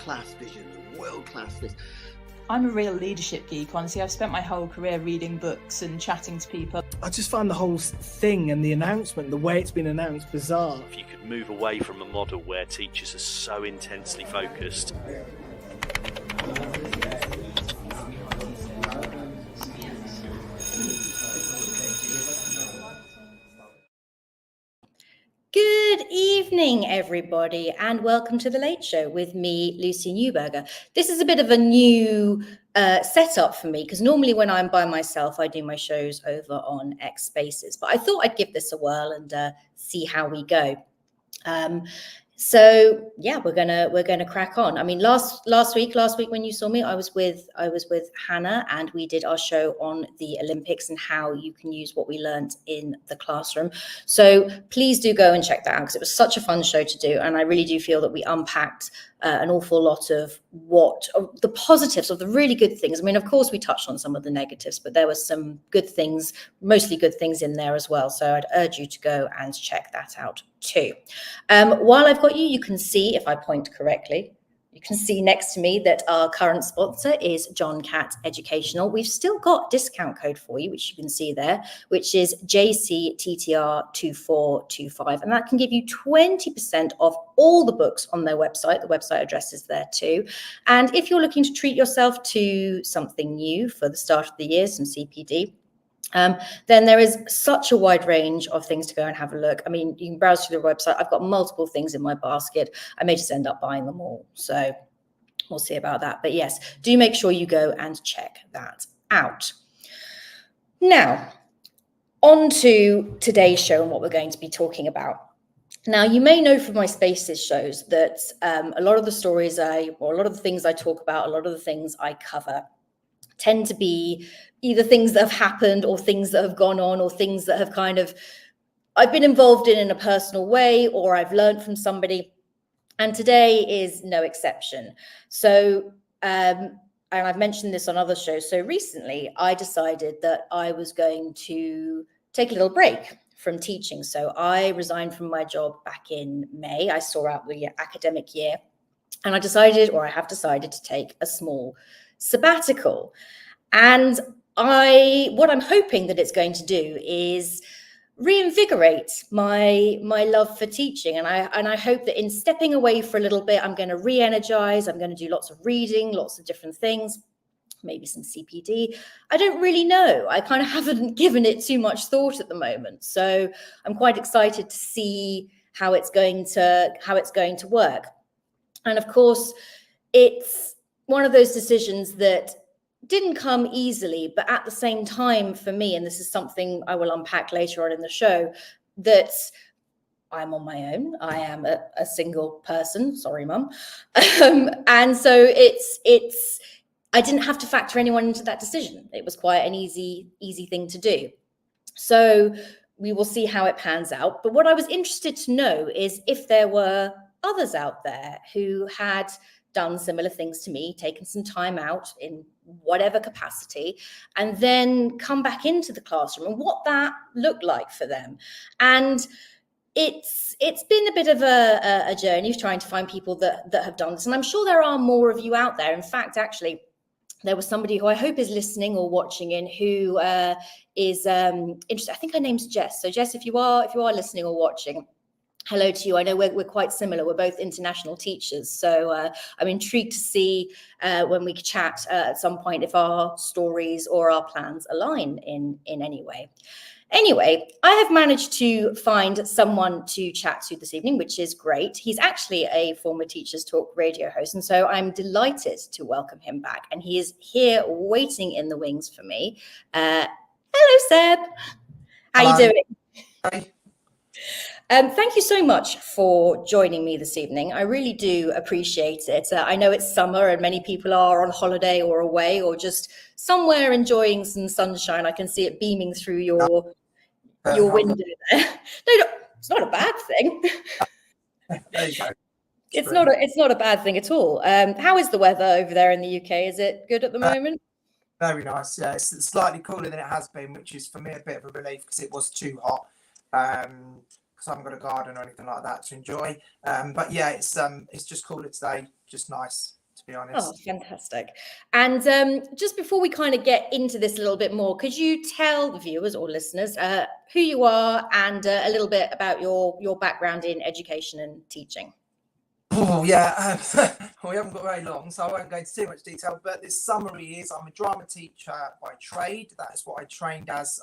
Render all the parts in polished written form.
world-class vision, world-class this. I'm a real leadership geek, honestly. I've spent my whole career reading books and chatting to people. I just find the whole thing and the announcement, the way it's been announced, bizarre. If you could move away from a model where teachers are so intensely focused. Good evening, everybody, and welcome to The Late Show with me, Lucy Neuburger. This is a bit of a new setup for me, because normally when I'm by myself, I do my shows over on X Spaces, but I thought I'd give this a whirl and see how we go. So yeah, we're gonna crack on. I mean, last week when you saw me, I was with Hannah, and we did our show on the Olympics and how you can use what we learned in the classroom. So please do go and check that out, because it was such a fun show to do, and I really do feel that we unpacked an awful lot of the positives, of the really good things. I mean, of course, we touched on some of the negatives, but there were some good things, mostly good things in there as well. So I'd urge you to go and check that out too. While I've got you, you can see, if I point correctly, you can see next to me that our current sponsor is John Catt Educational. We've still got discount code for you, which you can see there, which is JCTTR2425. And that can give you 20% off all the books on their website. The website address is there too. And if you're looking to treat yourself to something new for the start of the year, some CPD, then there is such a wide range of things to go and have a look. I mean, you can browse through the website. I've got multiple things in my basket. I may just end up buying them all. So we'll see about that. But yes, do make sure you go and check that out. Now, on to today's show and what we're going to be talking about. Now, you may know from my Spaces shows that a lot of the stories a lot of the things I talk about, a lot of the things I cover tend to be either things that have happened or things that have gone on or things that have I've been involved in a personal way, or I've learned from somebody. And today is no exception. So, and I've mentioned this on other shows. So recently I decided that I was going to take a little break from teaching. So I resigned from my job back in May. I saw out the academic year, and I have decided to take a small sabbatical. And what I'm hoping that it's going to do is reinvigorate my love for teaching. And I hope that in stepping away for a little bit, I'm going to re-energize. I'm going to do lots of reading, lots of different things, maybe some CPD. I don't really know. I kind of haven't given it too much thought at the moment. So I'm quite excited to see how it's going to work. And of course, it's one of those decisions that didn't come easily, but at the same time for me, and this is something I will unpack later on in the show, that I'm on my own. I am a single person. Sorry, Mum. And so I didn't have to factor anyone into that decision. It was quite an easy thing to do. So we will see how it pans out. But what I was interested to know is if there were others out there who had done similar things to me, taken some time out in whatever capacity, and then come back into the classroom, and what that looked like for them. And it's been a bit of a journey of trying to find people that have done this. And I'm sure there are more of you out there. In fact, actually, there was somebody who I hope is listening or watching in who is interested. I think her name's Jess. So Jess, if you are listening or watching, hello to you. I know we're quite similar. We're both international teachers. So I'm intrigued to see when we chat at some point if our stories or our plans align in any way. Anyway, I have managed to find someone to chat to this evening, which is great. He's actually a former Teachers Talk radio host, and so I'm delighted to welcome him back. And he is here waiting in the wings for me. Hello, Seb. How are you doing? Hi. Thank you so much for joining me this evening. I really do appreciate it. I know it's summer and many people are on holiday or away or just somewhere enjoying some sunshine. I can see it beaming through your window there. No, it's not a bad thing. There you go. It's not a bad thing at all. How is the weather over there in the UK? Is it good at the moment? Very nice. Yeah, it's slightly cooler than it has been, which is for me a bit of a relief because it was too hot. Because I haven't got a garden or anything like that to enjoy. But yeah, it's just cooler today, just nice. be honest. Oh, fantastic. And just before we kind of get into this a little bit more, could you tell the viewers or listeners who you are and a little bit about your background in education and teaching? Oh, yeah. We haven't got very long, so I won't go into too much detail. But this summary is I'm a drama teacher by trade. That is what I trained as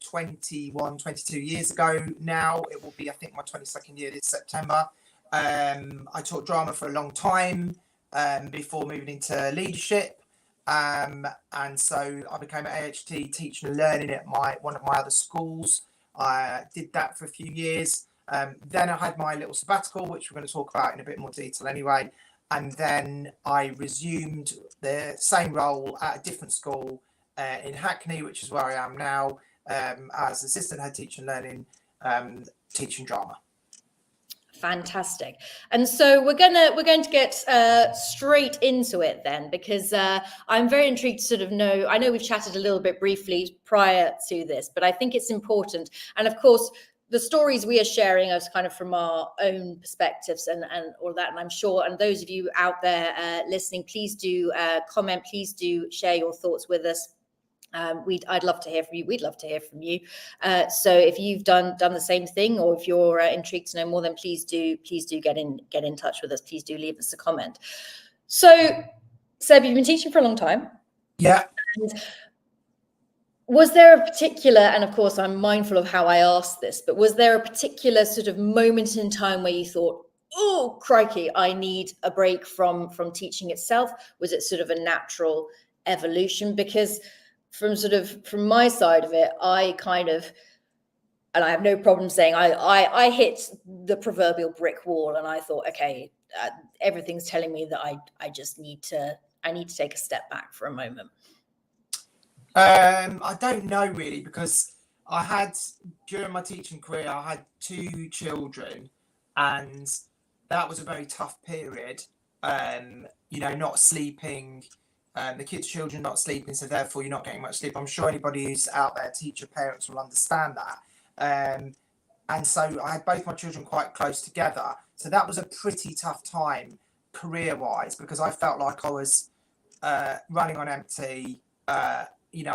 21, 22 years ago now. It will be, I think, my 22nd year this September. I taught drama for a long time before moving into leadership. And so I became an AHT teaching and learning at one of my other schools. I did that for a few years. Then I had my little sabbatical, which we're going to talk about in a bit more detail anyway. And then I resumed the same role at a different school in Hackney, which is where I am now, as assistant head teacher and learning, teaching drama. Fantastic. And so we're going to get straight into it then, because I'm very intrigued to sort of know, I know we've chatted a little bit briefly prior to this, but I think it's important. And of course, the stories we are sharing are kind of from our own perspectives and all that. And I'm sure, and those of you out there listening, please do comment, please do share your thoughts with us. I'd love to hear from you. We'd love to hear from you. So if you've done the same thing, or if you're intrigued to know more, then please do get in touch with us. Please do leave us a comment. So, Seb, you've been teaching for a long time. Yeah. And was there a particular, and of course I'm mindful of how I asked this, but was there a particular sort of moment in time where you thought, oh crikey, I need a break from teaching itself? Was it sort of a natural evolution? Because from my side of it, I kind of, and I have no problem saying I hit the proverbial brick wall, and I thought, okay, everything's telling me that I just need to take a step back for a moment. I don't know really, because I had, during my teaching career, I had 2 children, and that was a very tough period. Not sleeping, the children not sleeping, so therefore you're not getting much sleep. I'm sure anybody who's out there, teacher, parents, will understand that. And so I had both my children quite close together. So that was a pretty tough time career-wise, because I felt like I was running on empty. I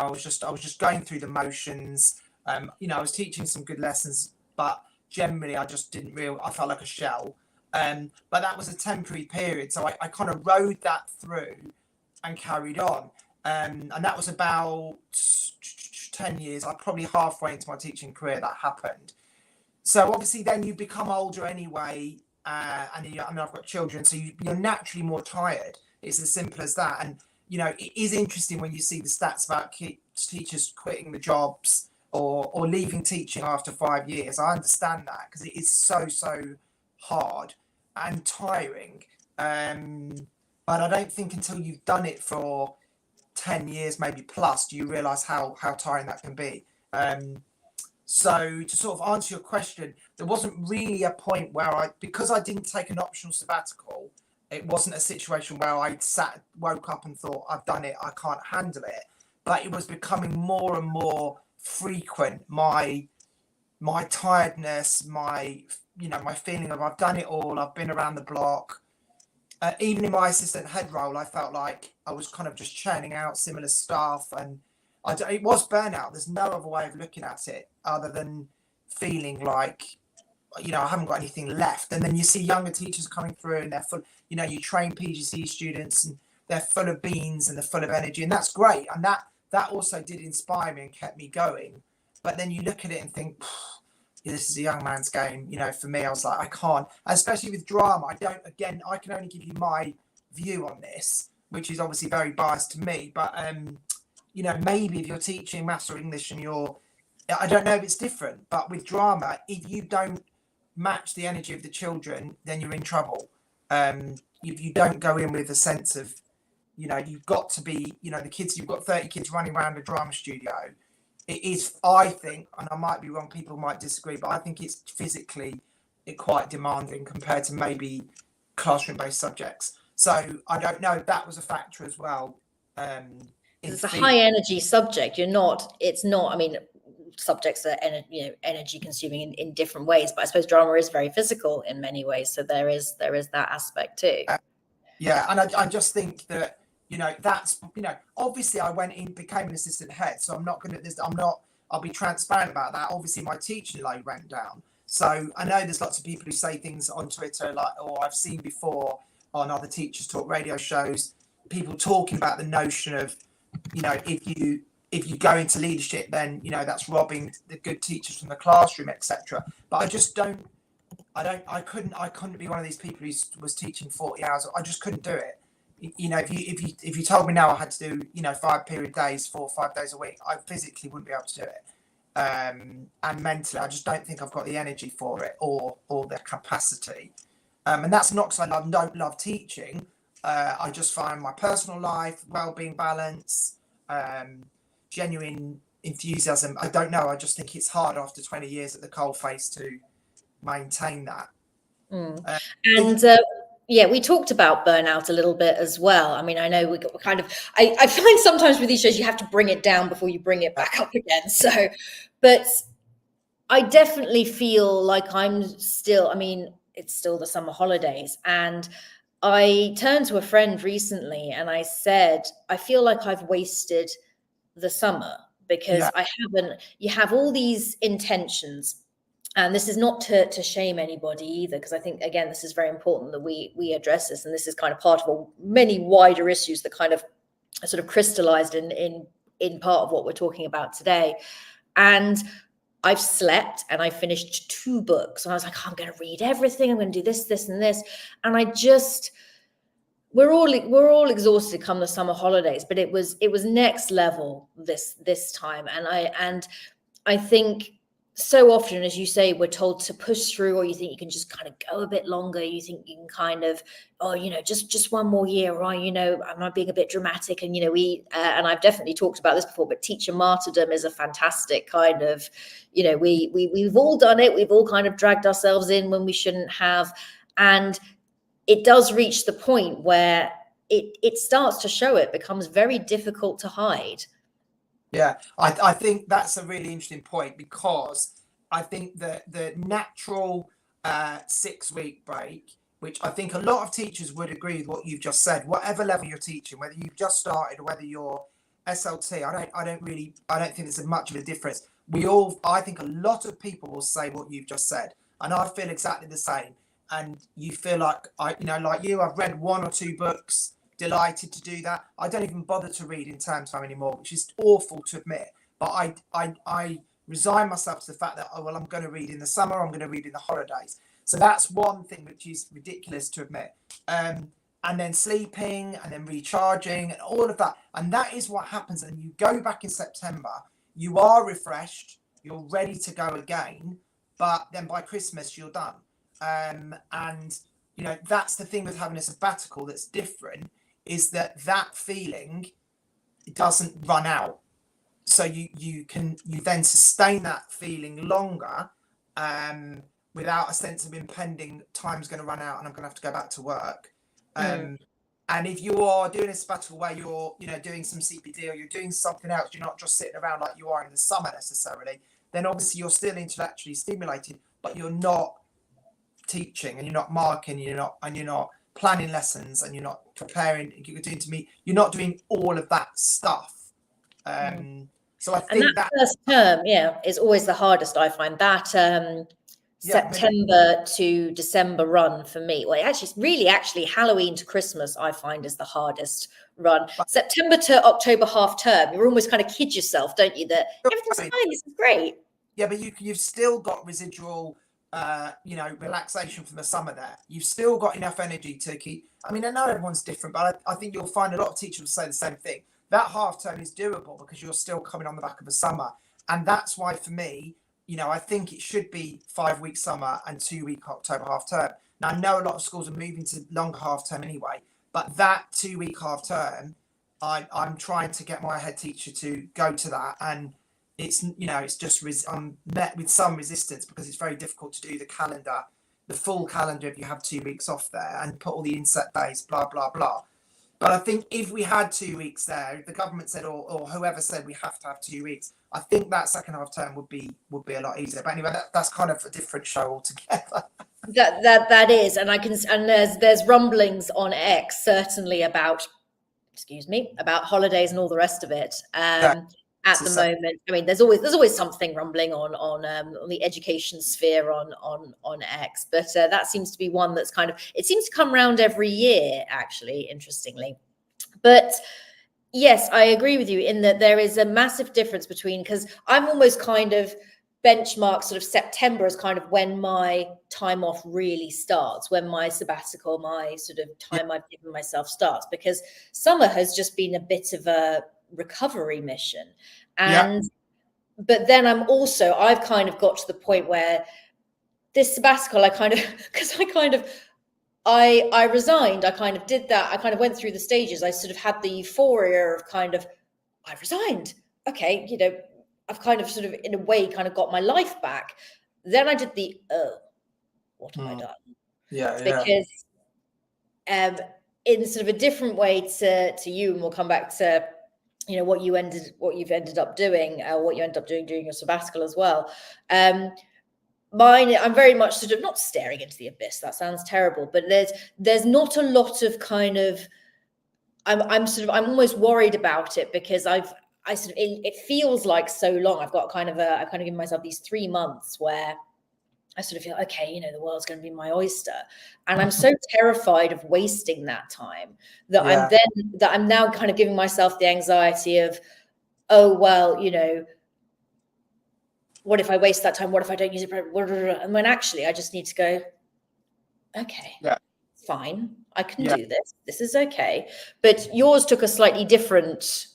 was just going through the motions. I was teaching some good lessons, but generally I just I felt like a shell. But that was a temporary period. So I kind of rode that through and carried on. And that was about 10 years. I'm probably halfway into my teaching career that happened. So obviously then you become older anyway. And I've got children, so you're naturally more tired. It's as simple as that. And it is interesting when you see the stats about teachers quitting the jobs or leaving teaching after 5 years. I understand that, because it is so hard and tiring. But I don't think until you've done it for 10 years, maybe plus, do you realise how tiring that can be. So to sort of answer your question, there wasn't really a point where because I didn't take an optional sabbatical, it wasn't a situation where I woke up and thought, I've done it, I can't handle it. But it was becoming more and more frequent. My tiredness, my feeling of I've done it all, I've been around the block. Even in my assistant head role, I felt like I was kind of just churning out similar stuff. And it was burnout. There's no other way of looking at it other than feeling like, I haven't got anything left. And then you see younger teachers coming through, and they're full, you train PGC students, and they're full of beans and they're full of energy, and that's great. And that also did inspire me and kept me going. But then you look at it and think, this is a young man's game. For me, I was like, I can't, especially with drama. I can only give you my view on this, which is obviously very biased to me. But, maybe if you're teaching maths or English and I don't know if it's different, but with drama, if you don't match the energy of the children, then you're in trouble. If you don't go in with a sense of, you've got to be, the kids, you've got 30 kids running around a drama studio. It is, I think, and I might be wrong, people might disagree, but I think it's physically quite demanding compared to maybe classroom-based subjects. So I don't know if that was a factor as well. It's a high energy subject. I mean, subjects are energy consuming in different ways, but I suppose drama is very physical in many ways. So there is that aspect too. Yeah, and I just think that, that's, obviously I went in, became an assistant head, so I'll be transparent about that. Obviously my teaching load went down. So I know there's lots of people who say things on Twitter, or I've seen before on other Teachers Talk radio shows, people talking about the notion of, if you go into leadership, then, that's robbing the good teachers from the classroom, etc. But I just don't, I couldn't be one of these people who was teaching 40 hours. I just couldn't do it. If you told me now I had to do 5 period days, 4 or 5 days a week, I physically wouldn't be able to do it. And mentally, I just don't think I've got the energy for it or the capacity. And that's not because don't love teaching. I just find my personal life, well-being, balance, genuine enthusiasm. I don't know. I just think it's hard after 20 years at the coalface to maintain that. Yeah, we talked about burnout a little bit as well. I mean, I know we got kind of, I find sometimes with these shows, you have to bring it down before you bring it back up again. So, but I definitely feel like I'm still, I mean, it's still the summer holidays. And I turned to a friend recently and I said, I feel like I've wasted the summer because you have all these intentions. And this is not to shame anybody either, because I think, again, this is very important that we address this. And this is kind of part of many wider issues that kind of sort of crystallized in part of what we're talking about today. And I've slept and I finished 2 books. And I was like, I'm going to read everything. I'm going to do this, this, and this. And we're all exhausted come the summer holidays, but it was next level this time. And I think, so often, as you say, we're told to push through, or you think you can just kind of go a bit longer. You think you can kind of, just one more year, or, am I being a bit dramatic? And, and I've definitely talked about this before, but teacher martyrdom is a fantastic kind of, we've all done it. We've all kind of dragged ourselves in when we shouldn't have. And it does reach the point where it starts to show. It becomes very difficult to hide. Yeah, I think that's a really interesting point, because I think that the natural 6-week break, which I think a lot of teachers would agree with what you've just said, whatever level you're teaching, whether you've just started or whether you're SLT, I don't think there's much of a difference. I think a lot of people will say what you've just said, and I feel exactly the same. And you feel like like you, I've read 1 or 2 books. Delighted to do that. I don't even bother to read in term time anymore, which is awful to admit, but I resign myself to the fact that, I'm going to read in the summer, I'm going to read in the holidays. So that's one thing which is ridiculous to admit. And then sleeping and then recharging and all of that, and that is what happens. And you go back in September, you are refreshed, you're ready to go again, but then by Christmas you're done. And that's the thing with having a sabbatical that's different, is that feeling doesn't run out. So you then sustain that feeling longer, without a sense of impending time's going to run out and I'm going to have to go back to work. And if you are doing a sabbatical where you're doing some CPD or you're doing something else, you're not just sitting around like you are in the summer necessarily, then obviously you're still intellectually stimulated, but you're not teaching and you're not marking, you're not planning lessons, and you're not preparing, you're not doing all of that stuff. So I think that first term is always the hardest. I find that September to December run for me, well, actually Halloween to Christmas I find is the hardest run. September to October half term, you're almost kind of kid yourself, don't you, that everything's fine, this is great. Yeah, but you've still got residual relaxation from the summer there. You've still got enough energy to keep. I mean, I know everyone's different, but I think you'll find a lot of teachers will say the same thing. That half term is doable because you're still coming on the back of the summer. And that's why for me, I think it should be 5-week summer and 2-week October half term. Now, I know a lot of schools are moving to longer half term anyway, but that 2-week half term, I'm trying to get my head teacher to go to that. And it's just I'm met with some resistance because it's very difficult to do the full calendar if you have 2 weeks off there and put all the inset days, blah blah blah. But I think if we had 2 weeks there, if the government said or whoever said we have to have 2 weeks, I think that second half term would be a lot easier. But anyway, that's kind of a different show altogether. That is, and there's rumblings on X certainly about, excuse me, about holidays and all the rest of it. Yeah, At it's the the same. moment, I mean, there's always something rumbling on the education sphere on X, but that seems to be one that's kind of, it seems to come around every year, actually, interestingly. But yes, I agree with you in that there is a massive difference between, because I'm almost kind of benchmark sort of September as kind of when my time off really starts, when my sabbatical, my sort of Yeah, time I've given myself starts, because summer has just been a bit of a recovery mission. yeah, And but then I've kind of got to the point where this sabbatical, I kind of because I resigned. I kind of did that. I kind of went through the stages. I sort of had the euphoria of kind of, I've resigned. Okay, I've kind of sort of in a way kind of got my life back. Then I did the, oh, what have I done? yeah. Because in sort of a different way to you, and we'll come back to what you've ended up doing, what you end up doing during your sabbatical as well. Mine, I'm very much sort of not staring into the abyss. That sounds terrible, but there's not a lot of kind of. I'm almost worried about it because it feels like so long. I've kind of given myself these 3 months where I sort of feel, okay, the world's going to be my oyster, and I'm so terrified of wasting that time that Yeah, I'm now kind of giving myself the anxiety of, oh well, what if I waste that time? What if I don't use it? And when actually I just need to go, okay, yeah, fine, I can yeah. do this. This is okay. But yours took a slightly different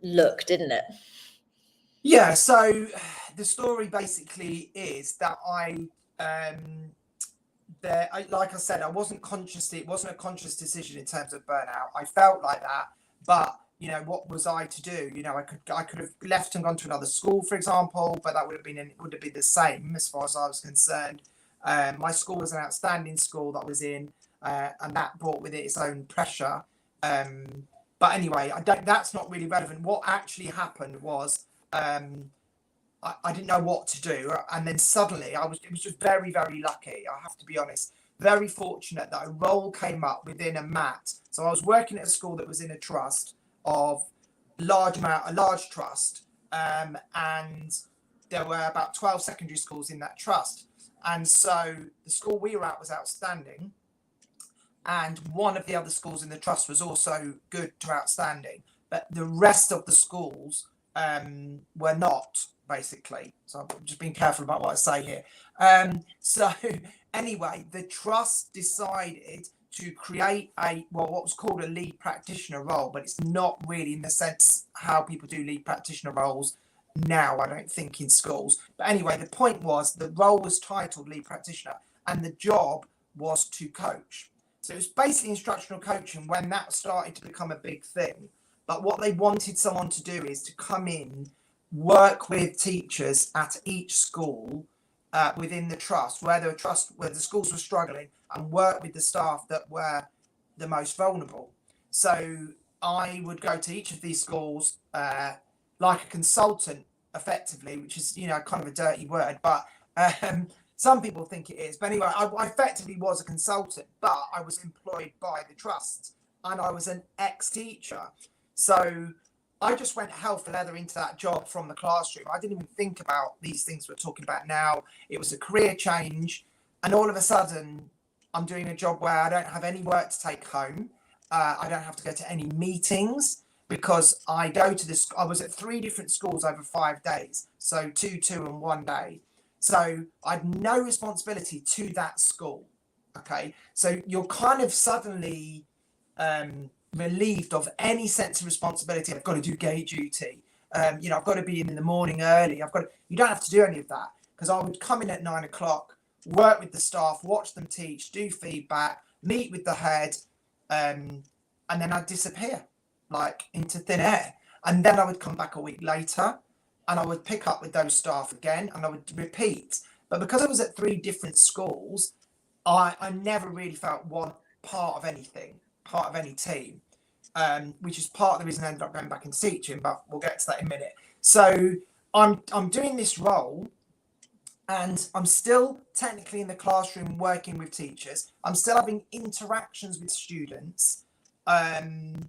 look, didn't it? Yeah, so the story basically is that like I said, I wasn't conscious. It wasn't a conscious decision in terms of burnout. I felt like that, but what was I to do? I could have left and gone to another school, for example, but that would have been the same as far as I was concerned. My school was an outstanding school that I was in, and that brought with it its own pressure. But anyway, that's not really relevant. What actually happened was I didn't know what to do, and then suddenly it was just very, very lucky. I have to be honest, very fortunate that a role came up within a MAT. So I was working at a school that was in a trust of a large trust, and there were about 12 secondary schools in that trust, and so the school we were at was outstanding, and one of the other schools in the trust was also good to outstanding, but the rest of the schools were not, basically. So I'm just being careful about what I say here. So anyway, the trust decided to create what was called a lead practitioner role, but it's not really in the sense how people do lead practitioner roles now, I don't think, in schools. But anyway, the point was the role was titled lead practitioner and the job was to coach. So it was basically instructional coaching when that started to become a big thing. But what they wanted someone to do is to come in, work with teachers at each school within the trust, where the schools were struggling, and work with the staff that were the most vulnerable. So I would go to each of these schools like a consultant, effectively, which is kind of a dirty word, but some people think it is. But anyway, I effectively was a consultant, but I was employed by the trust, and I was an ex-teacher. So I just went hell for leather into that job from the classroom. I didn't even think about these things we're talking about now. It was a career change. And all of a sudden, I'm doing a job where I don't have any work to take home. I don't have to go to any meetings because I was at 3 different schools over 5 days. So 2, and 1 day. So I had no responsibility to that school. Okay. So you're kind of suddenly relieved of any sense of responsibility. I've got to do gate duty. I've got to be in the morning early. You don't have to do any of that, because I would come in at 9 o'clock, work with the staff, watch them teach, do feedback, meet with the head, and then I'd disappear like into thin air. And then I would come back a week later and I would pick up with those staff again and I would repeat. But because I was at 3 different schools, I never really felt one part of anything, part of any team, which is part of the reason I ended up going back into teaching, but we'll get to that in a minute. So I'm doing this role, And I'm still technically in the classroom working with teachers. I'm still having interactions with students. And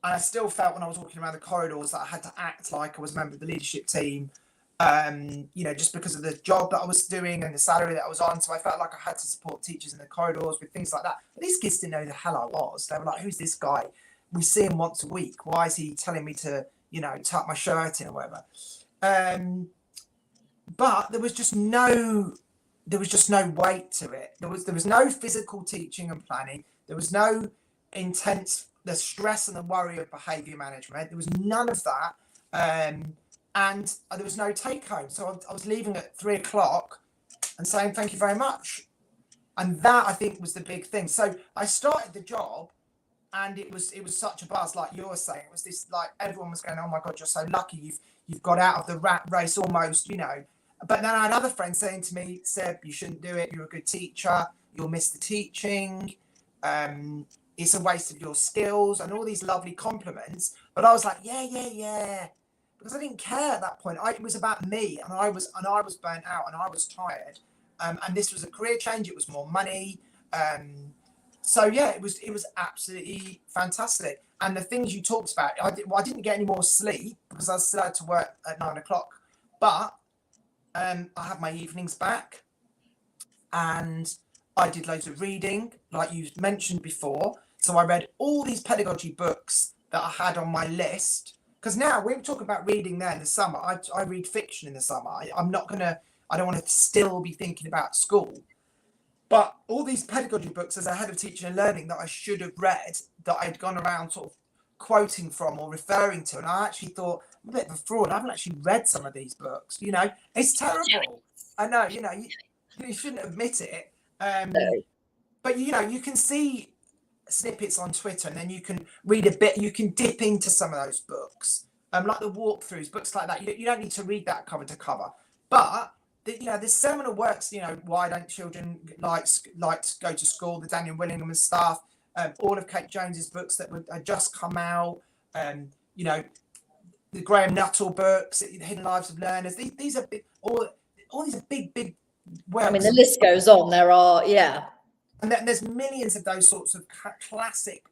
I still felt when I was walking around the corridors that I had to act like I was a member of the leadership team, just because of the job that I was doing and the salary that I was on. So I felt like I had to support teachers in the corridors with things like that. But these kids didn't know who the hell I was. They were like, who's this guy? We see him once a week. Why is he telling me to, tuck my shirt in or whatever? But there was just no weight to it. There was no physical teaching and planning. There was no the stress and the worry of behaviour management. There was none of that. And there was no take home. So I was leaving at 3:00 and saying, thank you very much. And that, I think, was the big thing. So I started the job and it was such a buzz, like you're saying. It was this, like, everyone was going, oh my God, you're so lucky. You've got out of the rat race almost, But then I had other friends saying to me, Seb, you shouldn't do it. You're a good teacher. You'll miss the teaching. It's a waste of your skills and all these lovely compliments. But I was like, yeah. Because I didn't care at that point. It was about me, and I was burnt out, and I was tired. And this was a career change. It was more money. So yeah, it was absolutely fantastic. And the things you talked about, I didn't get any more sleep because I still had to work at 9:00. But I had my evenings back, and I did loads of reading, like you mentioned before. So I read all these pedagogy books that I had on my list. Because now we were talking about reading there in the summer. I read fiction in the summer. I don't want to still be thinking about school. But all these pedagogy books as a head of teaching and learning that I should have read, that I'd gone around sort of quoting from or referring to. And I actually thought, I'm a bit of a fraud. I haven't actually read some of these books. It's terrible. I know, you shouldn't admit it. But, you can see snippets on Twitter, and then you can read a bit, you can dip into some of those books, like the walkthroughs, books like that. You don't need to read that cover to cover. But, the seminal works, Why Don't Children Like to Go to School, the Daniel Willingham and stuff, all of Kate Jones's books that had just come out, the Graham Nuttall books, The Hidden Lives of Learners. These are big, all these are big works. I mean, the list goes on. There are, yeah. And then there's millions of those sorts of classic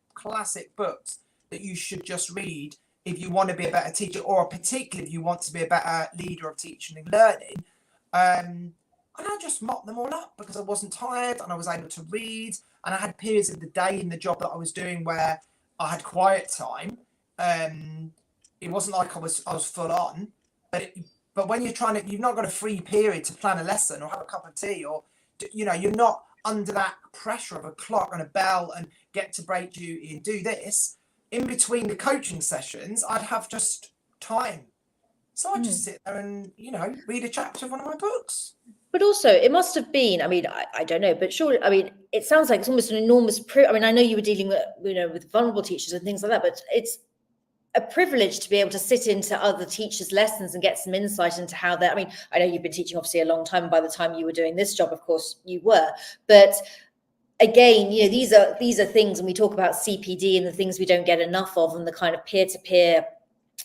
books that you should just read if you want to be a better teacher, or particularly if you want to be a better leader of teaching and learning. And I just mopped them all up because I wasn't tired and I was able to read. And I had periods of the day in the job that I was doing where I had quiet time. It wasn't like I was full on. But when you've not got a free period to plan a lesson or have a cup of tea, or you're not under that pressure of a clock and a bell and get to break duty and do this. In between the coaching sessions, I'd have just time. So I'd just sit there and, read a chapter of one of my books. But also, it must have been, I mean, I don't know, but surely, I mean, it sounds like it's almost an enormous, I mean, I know you were dealing with, with vulnerable teachers and things like that, but it's a privilege to be able to sit into other teachers' lessons and get some insight into how they're, I mean, I know you've been teaching obviously a long time, and by the time you were doing this job, of course you were, but again, these are things, and we talk about CPD and the things we don't get enough of, and the kind of peer-to-peer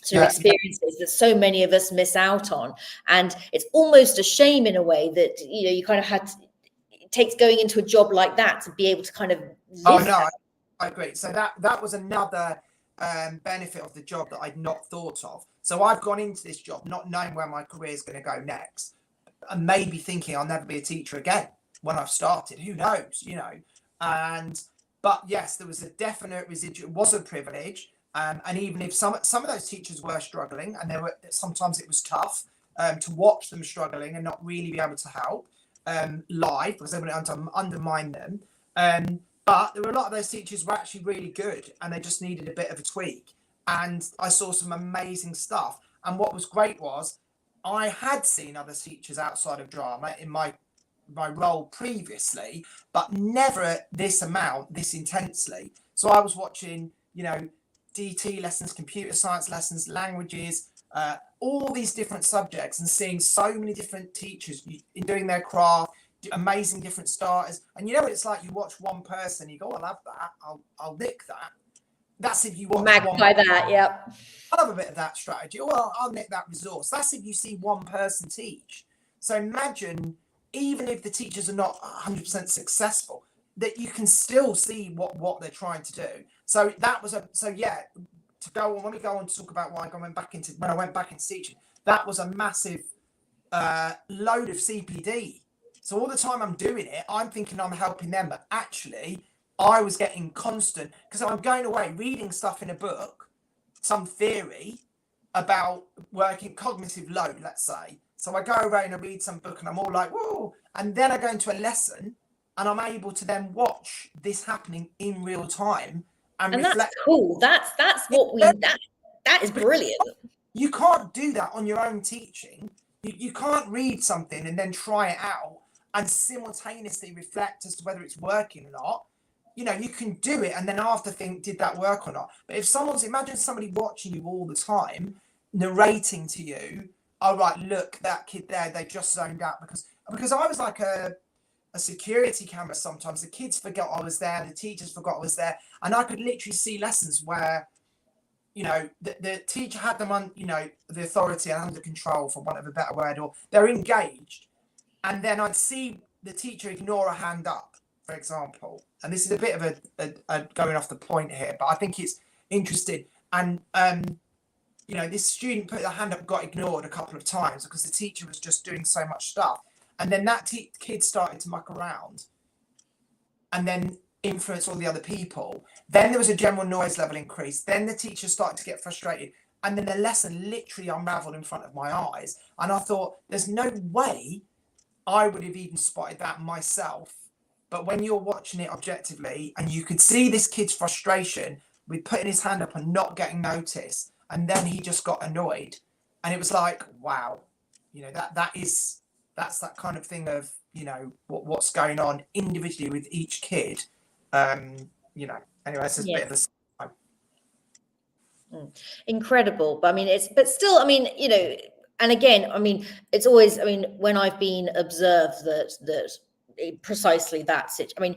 sort of experiences that so many of us miss out on. And it's almost a shame in a way that, you kind of it takes going into a job like that to be able to kind of live I agree. So that was another benefit of the job that I'd not thought of. So I've gone into this job not knowing where my career is going to go next, and maybe thinking I'll never be a teacher again when I've started. Who knows, but yes, there was a definite residual. It was a privilege. And even if some of those teachers were struggling, and sometimes it was tough to watch them struggling and not really be able to help live, because they wouldn't undermine them. But there were a lot of those teachers who were actually really good, and they just needed a bit of a tweak. And I saw some amazing stuff. And what was great was I had seen other teachers outside of drama in my role previously, but never this amount, this intensely. So I was watching, DT lessons, computer science lessons, languages, all these different subjects, and seeing so many different teachers in doing their craft, amazing different starters. And what it's like, you watch one person, you go, I'll have that, I'll nick that. That's if you watch magpie that, yep. I'll have a bit of that strategy. Well, I'll nick that resource. That's if you see one person teach. So imagine, even if the teachers are not 100% successful, that you can still see what they're trying to do. So that was to go on, when we go on to talk about when I went back into teaching, that was a massive load of CPD. So all the time I'm doing it, I'm thinking I'm helping them, but actually I was getting constant, because I'm going away reading stuff in a book, some theory about working cognitive load, let's say. So I go away and I read some book and I'm all like, whoa, and then I go into a lesson and I'm able to then watch this happening in real time and reflect. That's cool. That's what that is brilliant. You can't do that on your own teaching. You can't read something and then try it out and simultaneously reflect as to whether it's working or not. You know, you can do it and then after think, did that work or not? But if imagine somebody watching you all the time, narrating to you, all right, look, that kid there, they just zoned out, because I was like a security camera sometimes. The kids forgot I was there, the teachers forgot I was there, and I could literally see lessons where, you know, the teacher had them on, you know, the authority and under control, for want of a better word, or they're engaged, and then I'd see the teacher ignore a hand up, for example. And this is a bit of a going off the point here, but I think it's interesting. And you know, this student put their hand up, got ignored a couple of times because the teacher was just doing so much stuff. And then that kid started to muck around and then influence all the other people. Then there was a general noise level increase. Then the teacher started to get frustrated. And then the lesson literally unraveled in front of my eyes. And I thought, there's no way I would have even spotted that myself. But when you're watching it objectively and you could see this kid's frustration with putting his hand up and not getting noticed, and then he just got annoyed, and it was like, wow, you know, that's that kind of thing of, you know, what's going on individually with each kid. You know, anyway, it's a bit of a Incredible. But I mean, still, I mean, you know, and again, I mean, it's always, I mean, when I've been observed that precisely that's it. I mean,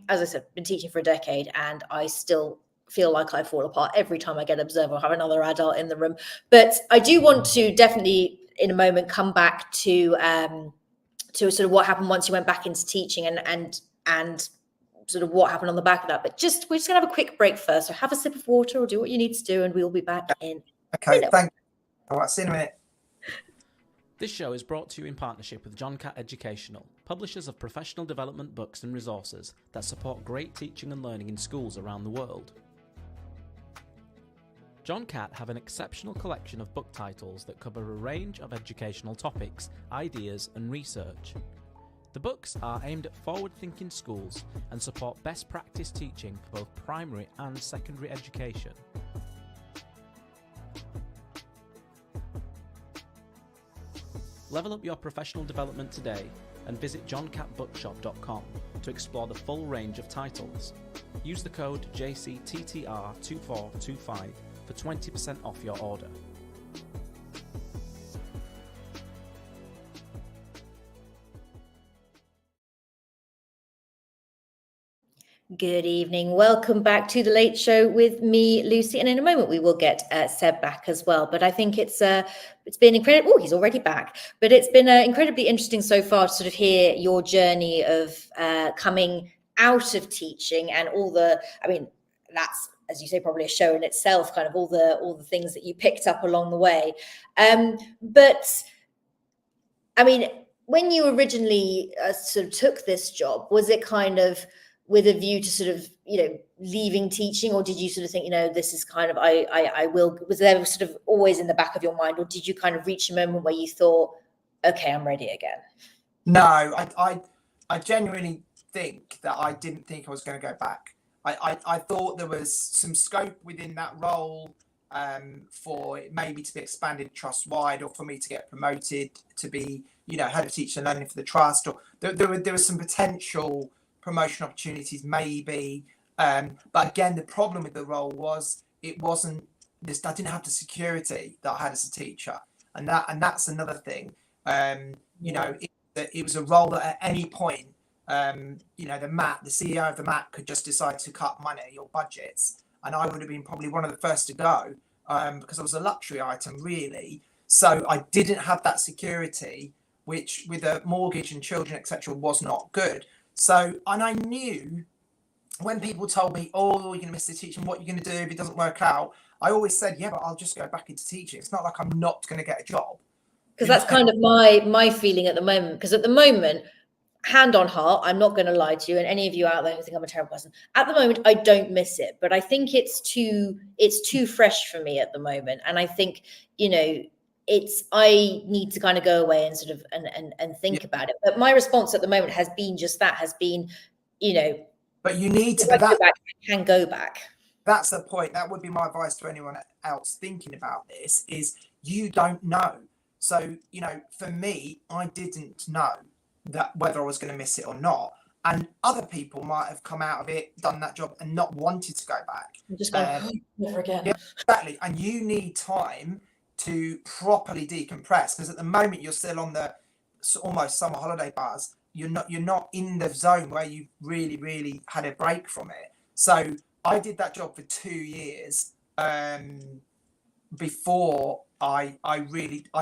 as I said, been teaching for a decade and I still feel like I fall apart every time I get observed or have another adult in the room. But I do want to definitely in a moment come back to sort of what happened once you went back into teaching and sort of what happened on the back of that. But we're just gonna have a quick break first. So have a sip of water or do what you need to do and we'll be back in. Okay, thank you. All right, see you in a minute. This show is brought to you in partnership with John Catt Educational, publishers of professional development books and resources that support great teaching and learning in schools around the world. John Catt have an exceptional collection of book titles that cover a range of educational topics, ideas and research. The books are aimed at forward-thinking schools and support best practice teaching for both primary and secondary education. Level up your professional development today and visit johncattbookshop.com to explore the full range of titles. Use the code JCTTR2425 for 20% off your order. Good evening. Welcome back to The Late Show with me, Lucy. And in a moment, we will get Seb back as well. But I think it's been incredible. Oh, he's already back. But it's been incredibly interesting so far to sort of hear your journey of coming out of teaching and all the, I mean, that's, as you say, probably a show in itself, kind of all the things that you picked up along the way. But I mean, when you originally sort of took this job, was it kind of with a view to sort of, you know, leaving teaching, or did you sort of think, you know, this is kind of, I will, was there sort of always in the back of your mind, or did you kind of reach a moment where you thought, okay, I'm ready again? No, I genuinely think that I didn't think I was going to go back. I thought there was some scope within that role for it maybe to be expanded trust-wide, or for me to get promoted to be, you know, head of teaching and learning for the trust, or there was some potential promotion opportunities maybe. But again, the problem with the role was it wasn't this. I didn't have the security that I had as a teacher, and that's another thing. You know, it was a role that at any point, you know, the CEO of the MAT could just decide to cut money or budgets, and I would have been probably one of the first to go because I was a luxury item, really. So I didn't have that security which with a mortgage and children, etc., was not good. So, and I knew when people told me, oh, you're going to miss the teaching, what are you going to do if it doesn't work out? I always said, yeah, but I'll just go back into teaching. It's not like I'm not going to get a job. Because that's kind of my feeling at the moment. Because at the moment, hand on heart, I'm not going to lie to you, and any of you out there who think I'm a terrible person, at the moment I don't miss it, but I think it's too fresh for me at the moment, and I think, you know, I need to kind of go away and sort of and think about it. But my response at the moment has been just that, has been, you know, but you need to go back, I can go back. That's the point. That would be my advice to anyone else thinking about this, is you don't know. So, you know, for me, I didn't know that whether I was going to miss it or not. And other people might have come out of it, done that job and not wanted to go back. I'm just going, never again. Yeah, exactly. And you need time to properly decompress, because at the moment you're still on the almost summer holiday buzz. You're not in the zone where you really had a break from it. So I did that job for 2 years before I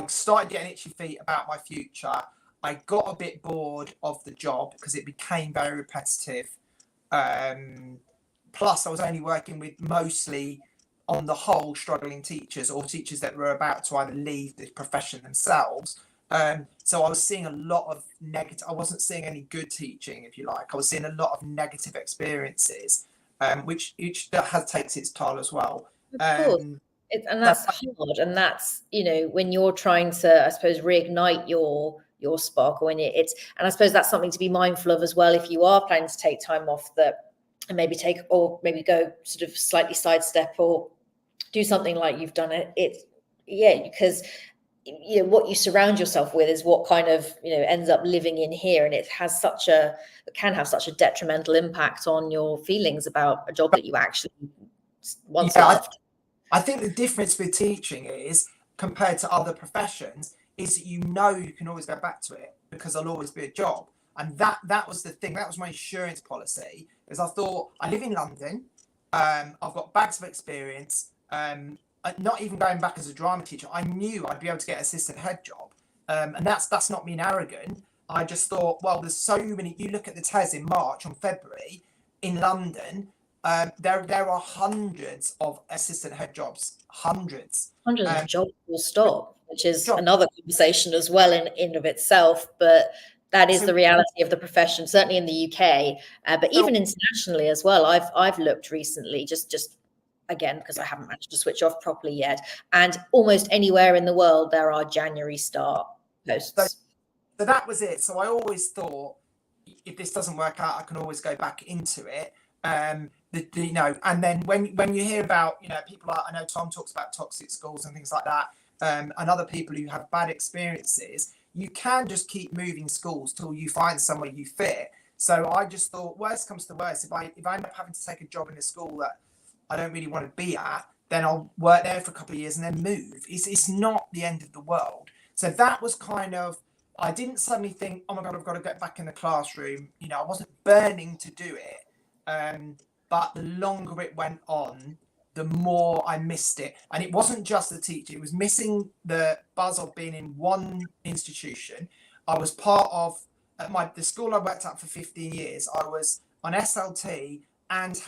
started getting itchy feet about my future. I got a bit bored of the job because it became very repetitive. Plus, I was only working with mostly, on the whole, struggling teachers, or teachers that were about to either leave the profession themselves. So I was seeing a lot of negative. I wasn't seeing any good teaching, if you like. I was seeing a lot of negative experiences, which takes its toll as well. Of course. And that's hard. And that's, you know, when you're trying to, I suppose, reignite your spark, when and I suppose that's something to be mindful of as well. If you are planning to take time off, that, and maybe go sort of slightly sidestep or do something like you've done because, you know, what you surround yourself with is what kind of, you know, ends up living in here, and it can have such a detrimental impact on your feelings about a job that you actually once loved. I think the difference with teaching is, compared to other professions, is that you know you can always go back to it because there'll always be a job. And that was the thing. That was my insurance policy, is I thought, I live in London, I've got bags of experience, not even going back as a drama teacher, I knew I'd be able to get an assistant head job. And that's not being arrogant. I just thought, well, there's so many. You look at the TES in March and February in London, there are hundreds of assistant head jobs, hundreds of jobs will stop, which is another conversation as well in of itself. But that is the reality of the profession, certainly in the UK, but even internationally as well. I've looked recently, just again, because I haven't managed to switch off properly yet, and almost anywhere in the world there are January start posts. So that was it. So I always thought, if this doesn't work out, I can always go back into it. You know, and then when you hear about, you know, people like, I know Tom talks about toxic schools and things like that, and other people who have bad experiences, you can just keep moving schools till you find somewhere you fit. So I just thought, worst comes to worst, if I end up having to take a job in a school that I don't really want to be at, then I'll work there for a couple of years and then move. It's not the end of the world. So that was kind of, I didn't suddenly think, oh my God, I've got to get back in the classroom. You know, I wasn't burning to do it. But the longer it went on, the more I missed it. And it wasn't just the teacher. It was missing the buzz of being in one institution. I was part of the school I worked at for 15 years. I was on SLT and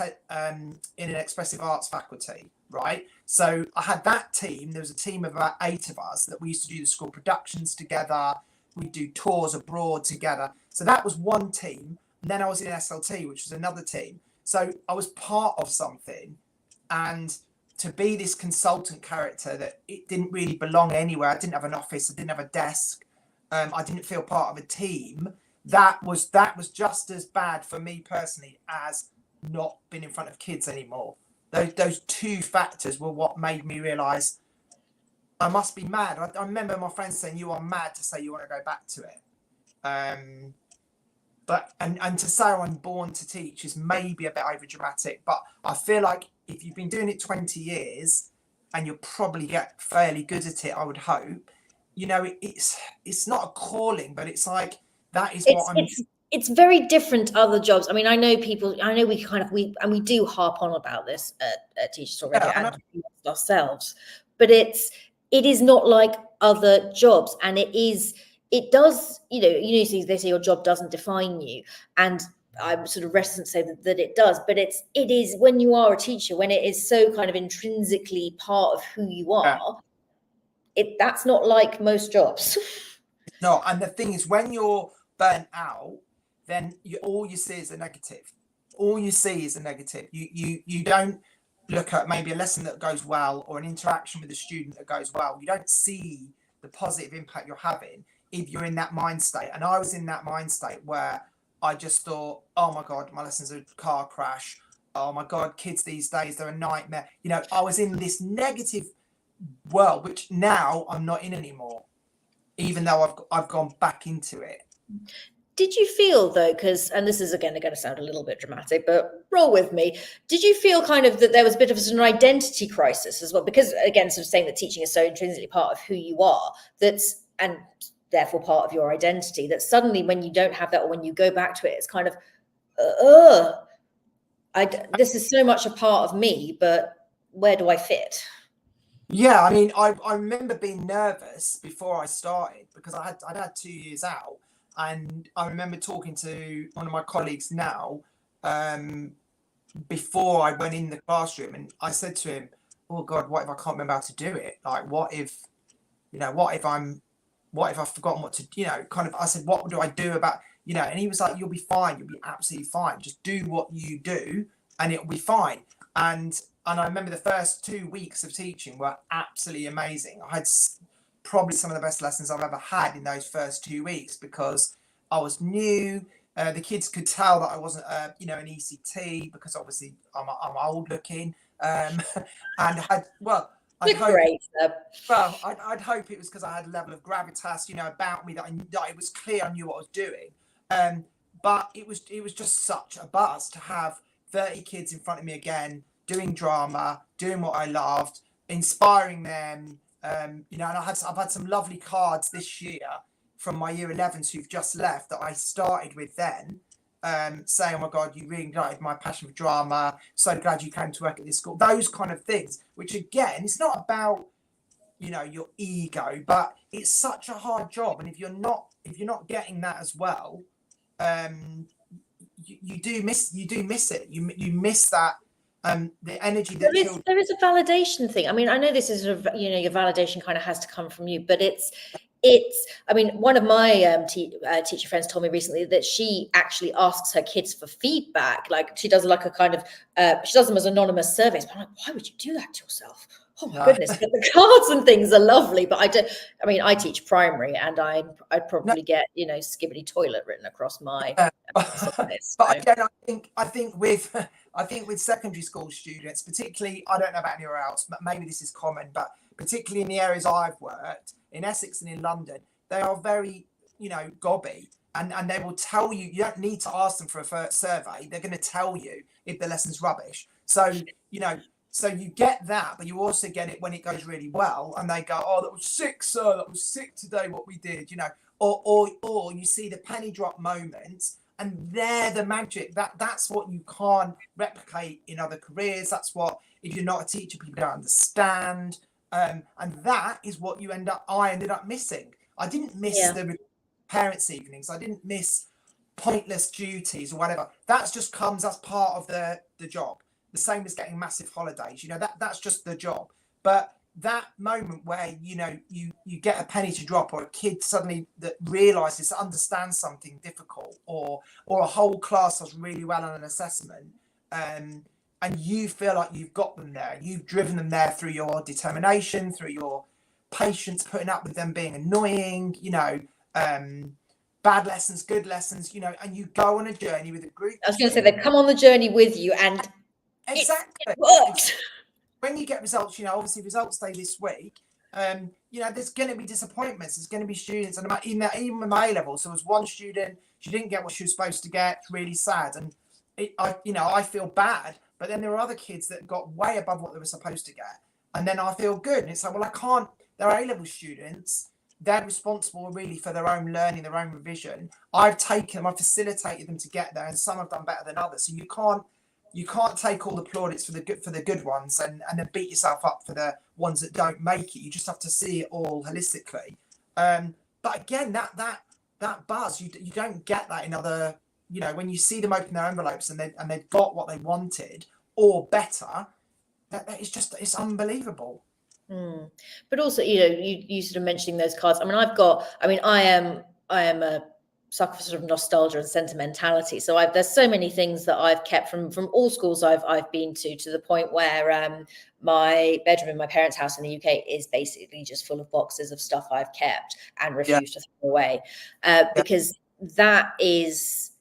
in an expressive arts faculty, right? So I had that team. There was a team of about 8 of us that we used to do the school productions together. We'd do tours abroad together. So that was one team. And then I was in SLT, which was another team. So I was part of something, and to be this consultant character that it didn't really belong anywhere. I didn't have an office. I didn't have a desk. I didn't feel part of a team. That was just as bad for me personally as not being in front of kids anymore. Those 2 factors were what made me realise I must be mad. I remember my friends saying, you are mad to say you want to go back to it. But and to say I'm born to teach is maybe a bit over dramatic, but I feel like if you've been doing it 20 years and you'll probably get fairly good at it, I would hope, you know, it's not a calling, but it's like, that is what I'm. It's very different to other jobs. I mean, I know we do harp on about this at Teachers Talk Radio and ourselves, but it is not like other jobs, and it is it does, they say your job doesn't define you, and I'm sort of reticent to say that it does, but it is when you are a teacher, when it is so kind of intrinsically part of who you are, that's not like most jobs. No, and the thing is, when you're burnt out, then all you see is a negative. All you see is a negative. You don't look at maybe a lesson that goes well or an interaction with a student that goes well. You don't see the positive impact you're having if you're in that mind state. And I was in that mind state where I just thought, oh my God, my lesson's a car crash. Oh my God, kids these days, they're a nightmare. I was in this negative world, which now I'm not in anymore, even though I've gone back into it. Did you feel though, and this is again going to sound a little bit dramatic, but roll with me. Did you feel kind of that there was a bit of an identity crisis as well? Because again, sort of saying that teaching is so intrinsically part of who you are, and therefore part of your identity, that suddenly when you don't have that, or when you go back to it, it's kind of, this is so much a part of me, but where do I fit? Yeah, I mean, I remember being nervous before I started because I'd had 2 years out. And I remember talking to one of my colleagues now before I went in the classroom, and I said to him, "Oh God, what if I can't remember how to do it? Like, what if I've forgotten what to, kind of." I said, "What do I do about, And he was like, "You'll be fine. You'll be absolutely fine. Just do what you do, and it'll be fine." And I remember the first 2 weeks of teaching were absolutely amazing. I had probably some of the best lessons I've ever had in those first 2 weeks because I was new. The kids could tell that I wasn't, an ECT because obviously I'm old looking, and I'd hope it was because I had a level of gravitas, about me that it was clear I knew what I was doing. But it was just such a buzz to have 30 kids in front of me again, doing drama, doing what I loved, inspiring them. And I've had some lovely cards this year from my year 11s who've just left that I started with then, saying, "Oh my God, you really ignited my passion for drama. So glad you came to work at this school." Those kind of things, which again, it's not about, your ego, but it's such a hard job. And if you're not getting that as well, you do miss it. You miss that. The energy that there is a validation thing. I mean, I know this is sort of, your validation kind of has to come from you, but it's I mean, one of my teacher friends told me recently that she actually asks her kids for feedback. Like she does like a kind of she does them as anonymous surveys. But I'm like, why would you do that to yourself? Oh my goodness. But the cards and things are lovely, but I teach primary, and I'd probably get, skibbity toilet written across my surface, but again, I think with secondary school students, particularly, I don't know about anywhere else, but maybe this is common, but particularly in the areas I've worked, in Essex and in London, they are very, gobby. And they will tell you, you don't need to ask them for a first survey. They're going to tell you if the lesson's rubbish. So, so you get that, but you also get it when it goes really well. And they go, "Oh, that was sick, sir. That was sick today, what we did," or you see the penny drop moments, and they're the magic. That's what you can't replicate in other careers. That's what, if you're not a teacher, people don't understand. And that is what I ended up missing. I didn't miss the parents' evenings. I didn't miss pointless duties or whatever. That's part of the job. The same as getting massive holidays. That's just the job. But that moment where, you get a penny to drop, or a kid suddenly that realizes, understands something difficult, or a whole class does really well on an assessment, and you feel like you've got them there, you've driven them there through your determination, through your patience, putting up with them being annoying, bad lessons, good lessons, and you go on a journey with a group. I was going to say, they come on the journey with you, and exactly it works. When you get results, obviously results day this week, there's going to be disappointments. There's going to be students, and even with my A-levels, there was one student, she didn't get what she was supposed to get. It's really sad, and I feel bad. But then there are other kids that got way above what they were supposed to get, and then I feel good. And it's like, well, I can't. They're A-level students. They're responsible really for their own learning, their own revision. I've facilitated them to get there, and some have done better than others. So you can't take all the plaudits for the good ones and then beat yourself up for the ones that don't make it. You just have to see it all holistically. but again, that buzz, you don't get that in other, you know, when you see them open their envelopes and they've got what they wanted or better, that is just, it's unbelievable. But also, you know, you sort of mentioning those cards. I mean, I am a sucker for sort of nostalgia and sentimentality. So there's so many things that I've kept from all schools I've been to the point where my bedroom in my parents' house in the UK is basically just full of boxes of stuff I've kept and refused to throw away, because that is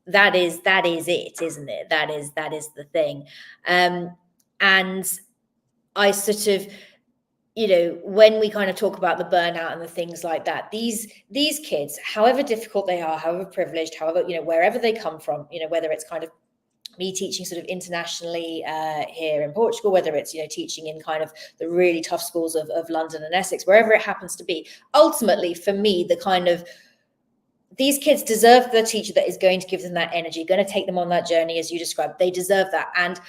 it, isn't it? That is the thing. And I sort of, you know, when we kind of talk about the burnout and the things like that, these kids, however difficult they are, however privileged, however, you know, wherever they come from, you know, whether it's kind of me teaching sort of internationally here in Portugal, whether it's, you know, teaching in kind of the really tough schools of London and Essex, wherever it happens to be, ultimately for me, the kind of, these kids deserve the teacher that is going to give them that energy, going to take them on that journey as you described. They deserve that. And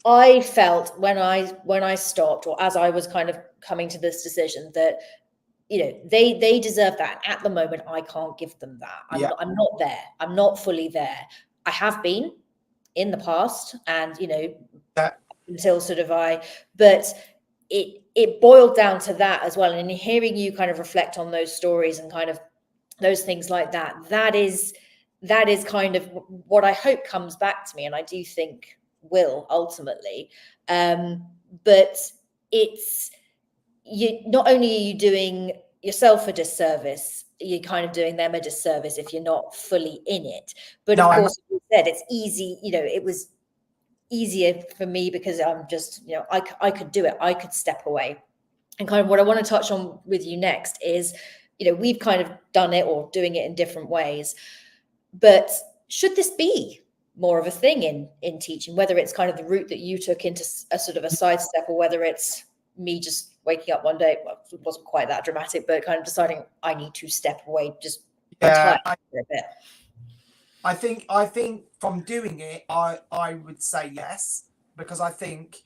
I felt when I stopped, or as I was kind of coming to this decision, that, you know, they deserve that. At the moment, I can't give them that. I'm not there. I'm not fully there. I have been in the past, and, you know, until sort of but it boiled down to that as well. And in hearing you kind of reflect on those stories and kind of those things like that, that is kind of what I hope comes back to me, and I do think will ultimately. But it's, you not only are you doing yourself a disservice, you're kind of doing them a disservice if you're not fully in it. But of course, as you said, it's easy, you know, it was easier for me because I'm just, you know, I could do it, I could step away. And kind of what I want to touch on with you next is, you know, we've kind of done it or doing it in different ways, but should this be more of a thing in teaching, whether it's kind of the route that you took into a sort of a sidestep, or whether it's me just waking up one day, well, it wasn't quite that dramatic, but kind of deciding I need to step away just entirely for a bit. I think from doing it, I would say yes, because I think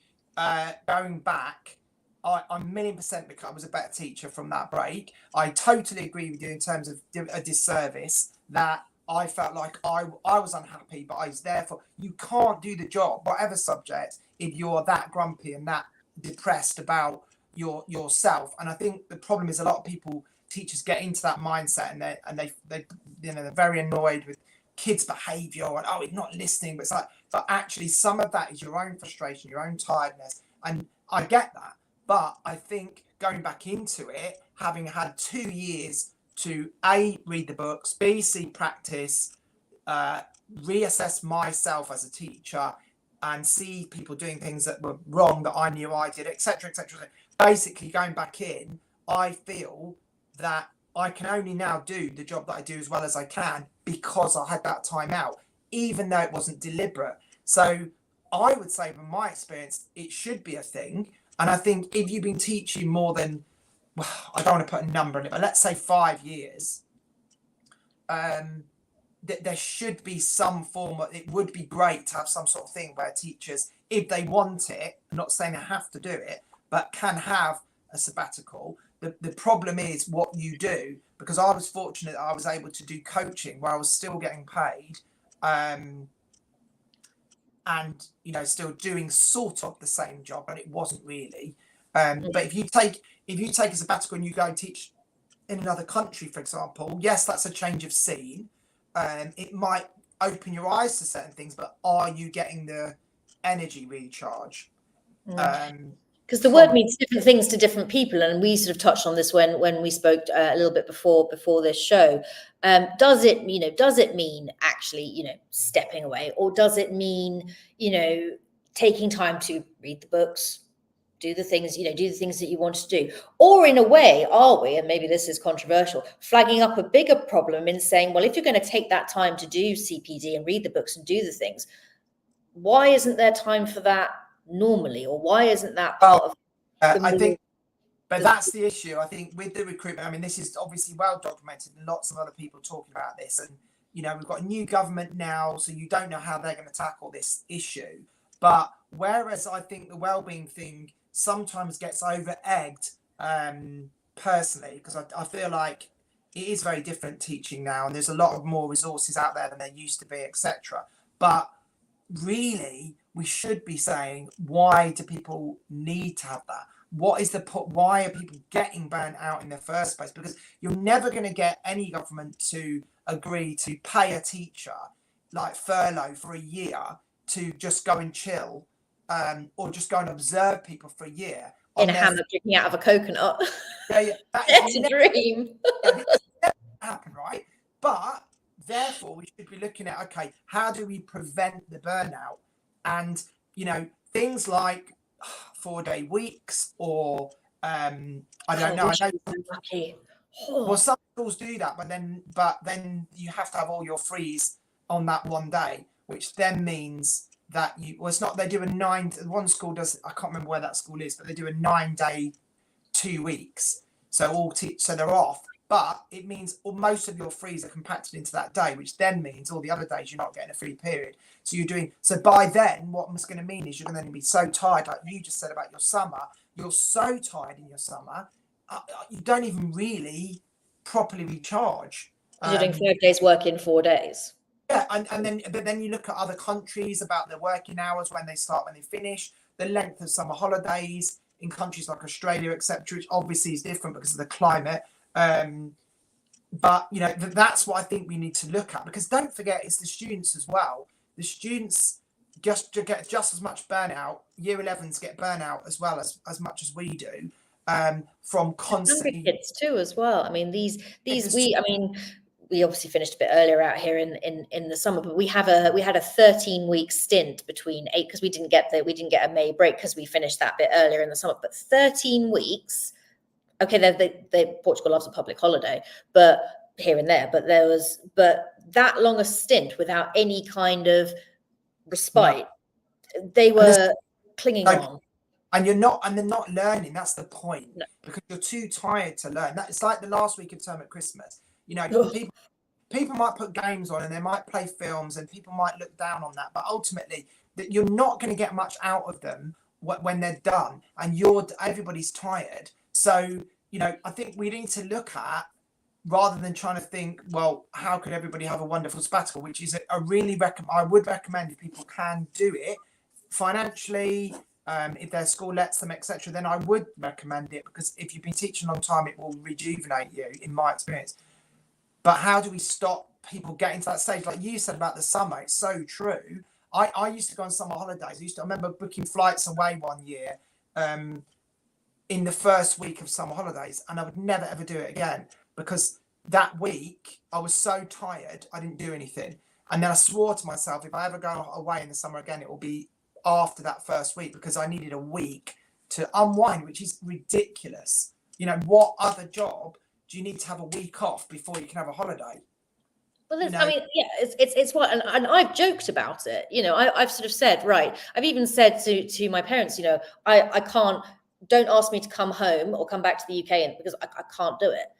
going back, I'm 1,000,000% because I was a better teacher from that break. I totally agree with you in terms of a disservice, that I felt like I was unhappy, but I was there for, you can't do the job, whatever subject, if you're that grumpy and that depressed about yourself. And I think the problem is a lot of teachers get into that mindset, and they you know, they're very annoyed with kids' behavior, and he's not listening. But it's like, but actually some of that is your own frustration, your own tiredness. And I get that. But I think going back into it, having had 2 years to A, read the books, B, see practice, reassess myself as a teacher, and see people doing things that were wrong that I knew I did, etc., etc. Basically, going back in, I feel that I can only now do the job that I do as well as I can because I had that time out, even though it wasn't deliberate. So I would say, from my experience, it should be a thing. And I think if you've been teaching more than, well, I don't want to put a number on it, but let's say 5 years, there should be some form of, it would be great to have some sort of thing where teachers, if they want it, I'm not saying they have to do it, but can have a sabbatical. The problem is what you do, because I was fortunate that I was able to do coaching where I was still getting paid, and, you know, still doing sort of the same job, but it wasn't really. But if you take a sabbatical and you go and teach in another country, for example, yes, that's a change of scene. It might open your eyes to certain things, but are you getting the energy recharge? Because the word means different things to different people, and we sort of touched on this when we spoke a little bit before this show. Does it mean actually, you know, stepping away, or does it mean, you know, taking time to read the books, do the things that you want to do? Or in a way, are we, and maybe this is controversial, flagging up a bigger problem in saying, well, if you're going to take that time to do CPD and read the books and do the things, why isn't there time for that normally? Or why isn't that part of I think, but that's the issue. I think with the recruitment, I mean, this is obviously well documented and lots of other people talking about this. And, you know, we've got a new government now, so you don't know how they're going to tackle this issue. But whereas I think the wellbeing thing sometimes gets over egged personally, because I feel like it is very different teaching now, and there's a lot of more resources out there than there used to be, etc. But really, we should be saying, why do people need to have that? What is the why are people getting burnt out in the first place? Because you're never going to get any government to agree to pay a teacher like furlough for a year to just go and chill, or just go and observe people for a year In a their hammock drinking out of a coconut. yeah, that It's is a dream. never happen, right? But therefore, we should be looking at, okay, how do we prevent the burnout? And things like 4-day weeks, or I don't know. I know. Lucky. Well, some schools do that, but then you have to have all your frees on that one day, which then means that it's not. They do one school does. I can't remember where that school is, but they do a 9-day, 2 weeks. So so they're off, but it means most of your frees are compacted into that day, which then means all the other days you're not getting a free period. So by then, what it's going to mean is you're going to be so tired, like you just said about your summer. You're so tired in your summer, you don't even really properly recharge. You're doing 5 days work in 4 days. Yeah, but then you look at other countries about their working hours, when they start, when they finish, the length of summer holidays in countries like Australia, etc., which obviously is different because of the climate. But that's what I think we need to look at, because don't forget, it's the students as well. The students just get just as much burnout. Year 11s get burnout as well as much as we do, from constantly. Kids too as well. I mean, we obviously finished a bit earlier out here in the summer, but we had a 13-week stint between 8, because we didn't get a May break because we finished that bit earlier in the summer. But 13 weeks. Okay, Portugal loves a public holiday, but here and there. But that long a stint without any kind of respite. No. They were clinging on. And they're not learning. That's the point. No. Because you're too tired to learn. It's like the last week of term at Christmas. People might put games on and they might play films, and people might look down on that. But ultimately, that you're not going to get much out of them when they're done, and everybody's tired. So I think we need to look at, rather than trying to think, well, how could everybody have a wonderful sabbatical, which is I would recommend, if people can do it financially, if their school lets them, etc., then I would recommend it, because if you've been teaching a long time, it will rejuvenate you, in my experience. But how do we stop people getting to that stage? Like you said about the summer, it's so true. I used to go on summer holidays. I remember booking flights away one year in the first week of summer holidays, and I would never ever do it again, because that week I was so tired I didn't do anything. And then I swore to myself, if I ever go away in the summer again, it will be after that first week, because I needed a week to unwind, which is ridiculous. What other job do you need to have a week off before you can have a holiday? Well, I mean, yeah, it's what, and I've joked about it. I've sort of said, right. I've even said to my parents, I can't. Don't ask me to come home or come back to the UK, because I can't do it.